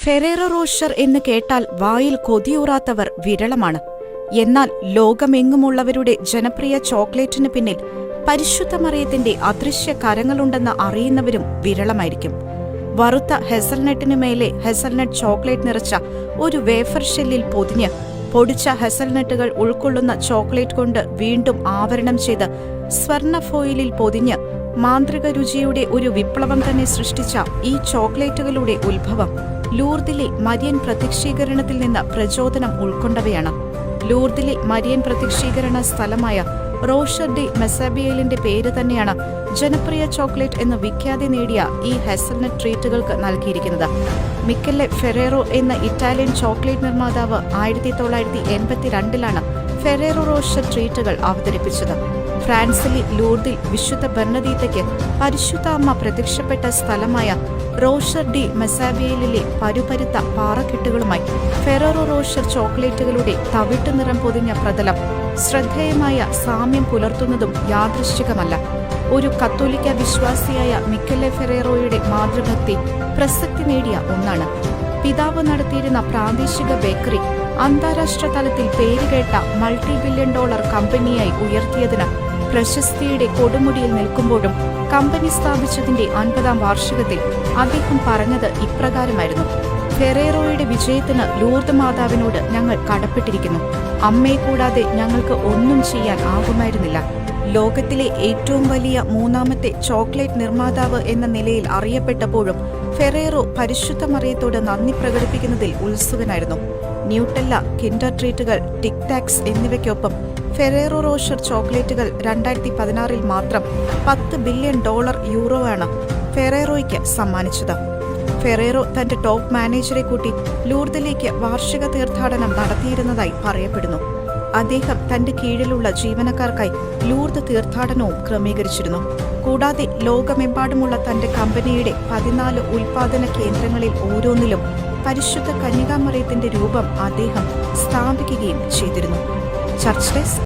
Ferrero Rocher എന്ന് കേട്ടാൽ വായിൽ കൊതിയൂറാത്തവർ വിരളമാണ്. എന്നാൽ ലോകമെങ്ങുമുള്ളവരുടെ ജനപ്രിയ ചോക്ലേറ്റിന് പിന്നിൽ പരിശുദ്ധ മറിയത്തിന്റെ അദൃശ്യ കരങ്ങളുണ്ടെന്ന് അറിയുന്നവരും വിരളമായിരിക്കും. വറുത്ത ഹെസൽനട്ടിനു മേലെ ഹെസൽനട്ട് ചോക്ലേറ്റ് നിറച്ച ഒരു വേഫർ ഷെല്ലിൽ പൊതിഞ്ഞ് പൊടിച്ച ഹെസൽനട്ടുകൾ ഉൾക്കൊള്ളുന്ന ചോക്ലേറ്റ് കൊണ്ട് വീണ്ടും ആവരണം ചെയ്ത് സ്വർണ്ണ ഫോയിലിൽ പൊതിഞ്ഞ് മാന്ത്രിക രുചിയുടെ ഒരു വിപ്ലവം തന്നെ സൃഷ്ടിച്ച ഈ ചോക്ലേറ്റുകളുടെ ഉത്ഭവം ലൂർദിലെ മരിയൻ പ്രത്യക്ഷീകരണത്തിൽ നിന്ന് പ്രചോദനം ഉൾക്കൊണ്ടവയാണ്. ലൂർദിലെ മരിയൻ പ്രത്യക്ഷീകരണ സ്ഥലമായ റോഷർ ഡി മെസാബിയേലിന്റെ പേര് തന്നെയാണ് ജനപ്രിയ ചോക്ലേറ്റ് എന്ന് വിഖ്യാതി നേടിയ ഈ ഹെസൽനട്ട് ട്രീറ്റുകൾക്ക് നൽകിയിരിക്കുന്നത്. മിക്കലെ ഫെറേറോ എന്ന ഇറ്റാലിയൻ ചോക്ലേറ്റ് നിർമ്മാതാവ് 1982 ഫെറേറോ റോഷർ ട്രീറ്റുകൾ അവതരിപ്പിച്ചത്. ഫ്രാൻസിലെ ലൂർദിൽ വിശുദ്ധ ബെർണദീത്തയ്ക്ക് പരിശുദ്ധ അമ്മ പ്രത്യക്ഷപ്പെട്ട സ്ഥലമായ റോഷർ ഡി മെസാബിയേലിലെ പരുപരുത്ത പാറക്കെട്ടുകളുമായി ഫെറേറോ റോഷർ ചോക്ലേറ്റുകളുടെ തവിട്ടു നിറം പൊതിഞ്ഞ പ്രതലം ശ്രദ്ധേയമായ സാമ്യം പുലർത്തുന്നതും യാദൃശ്ചികമല്ല. ഒരു കത്തോലിക്ക വിശ്വാസിയായ മിക്കലെ ഫെറേറോയുടെ മാതൃഭക്തി പ്രസക്തി നേടിയ ഒന്നാണ്. പിതാവ് നടത്തിയിരുന്ന പ്രാദേശിക ബേക്കറി അന്താരാഷ്ട്ര തലത്തിൽ പേരുകേട്ട $multi-billion കമ്പനിയായി ഉയർത്തിയതിന് പ്രശസ്തിയുടെ കൊടുമുടിയിൽ നിൽക്കുമ്പോഴും കമ്പനി സ്ഥാപിച്ചതിന്റെ 50ാം വാർഷികത്തിൽ അദ്ദേഹം പറഞ്ഞത് ഇപ്രകാരമായിരുന്നു: ഫെറേറോയുടെ വിജയത്തിന് ലൂർദ് മാതാവിനോട് ഞങ്ങൾ കടപ്പെട്ടിരിക്കുന്നു. അമ്മയെ കൂടാതെ ഞങ്ങൾക്ക് ഒന്നും ചെയ്യാൻ ആകുമായിരുന്നില്ല. ലോകത്തിലെ ഏറ്റവും വലിയ മൂന്നാമത്തെ ചോക്ലേറ്റ് നിർമ്മാതാവ് എന്ന നിലയിൽ അറിയപ്പെട്ടപ്പോഴും ഫെറേറോ പരിശുദ്ധ മറിയത്തോട് നന്ദി പ്രകടിപ്പിക്കുന്നതിൽ ഉത്സുകനായിരുന്നു. ന്യൂട്ടെല്ല, കിൻഡർ ട്രീറ്റുകൾ, ടിക് ടാക്സ് എന്നിവയ്ക്കൊപ്പം ഫെറേറോ റോഷർ ചോക്ലേറ്റുകൾ 2016 മാത്രം $10 ബില്യൺ ആണ് ഫെറേറോയ്ക്ക് സമ്മാനിച്ചത്. ഫെറേറോ തന്റെ ടോപ്പ് മാനേജറെ കൂട്ടി ലൂർദിലേക്ക് വാർഷിക തീർത്ഥാടനം നടത്തിയിരുന്നതായി പറയപ്പെടുന്നു. അദ്ദേഹം തന്റെ കീഴിലുള്ള ജീവനക്കാർക്കായി ലൂർദ് തീർത്ഥാടനവും ക്രമീകരിച്ചിരുന്നു. കൂടാതെ ലോകമെമ്പാടുമുള്ള തന്റെ കമ്പനിയുടെ 14 ഉൽപാദന കേന്ദ്രങ്ങളിൽ ഓരോന്നിലും പരിശുദ്ധ കന്യകാമറിയത്തിന്റെ രൂപം അദ്ദേഹം സ്ഥാപിക്കുകയും ചെയ്തിരുന്നു. Church desk